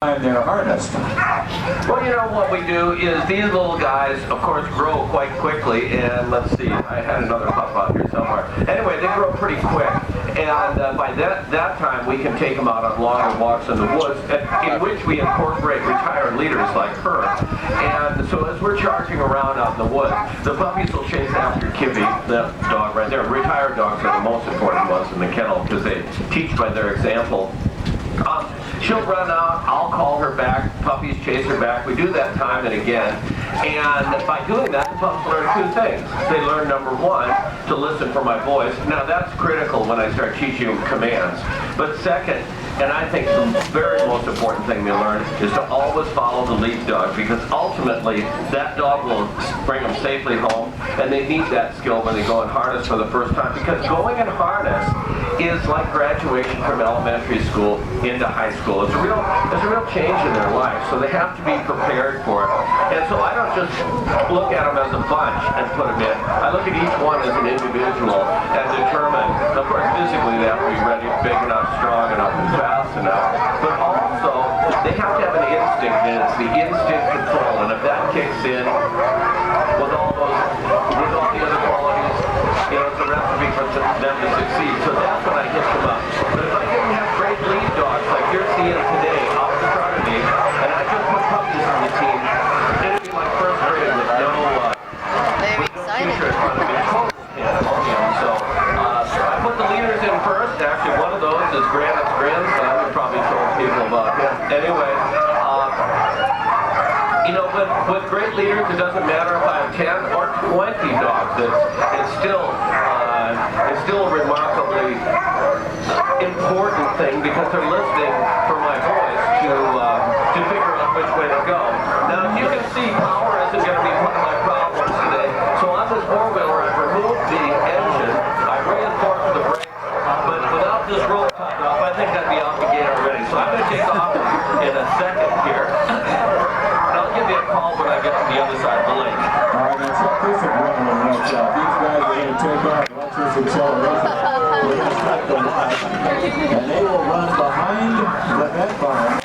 And they're harnessed. Well, you know what we do is these little guys, of course, grow quite quickly. And let's see, I had another pup out here somewhere. Anyway, they grow pretty quick. And by that time, we can take them out on longer walks in the woods, in which we incorporate retired leaders like her. And so as we're charging around out in the woods, the puppies will chase after Kippy, the dog right there. Retired dogs are the most important ones in the kennel because they teach by their example. She'll run out, I'll call her back, puppies chase her back. We do that time and again. And by doing that, the pups learn two things. They learn, number one, to listen for my voice. Now that's critical when I start teaching them commands. But second, and I think the very most important thing they learn is to always follow the lead dog, because ultimately that dog will bring them safely home, and they need that skill when they go in harness for the first time, because going in harness is like graduation from elementary school into high school. It's a real change in their life, so they have to be prepared for it. And so I don't just look at them as a bunch and put them in. I look at each one as an individual and determine, of course physically they have to be ready, big enough, strong enough, and fast enough, but also they have to have an instinct, and it's the instinct control, and if that kicks in with all the other qualities, you know, it's a recipe for them to succeed. So that's when I hit them up. But if I didn't have great lead dogs like you're seeing today out in front of me, and I just put puppies on the team, it'd be like first grade with no teacher in front of me. So I put the leaders in first. Actually, one of those is Granite's grandson. We probably told people about him. Anyway, you know, with great leaders, it doesn't matter if I have 10 or 20 dogs. It's still a remarkably important thing, because they're listening for my voice to figure out which way to go. Now, as you can see, power isn't going to be one of my problems today. So on this four-wheeler, I've removed the engine, I've reinforced the brakes, but without this roll cut off, I think I'd be off the gate already. So I'm going to take off in a second here. And I'll give you a call when I get to the other side of the lake. All right, now check this adrenaline right out. These guys are going to take off. Watch this acceleration. We're going to cut them off, and they will run behind the vet barn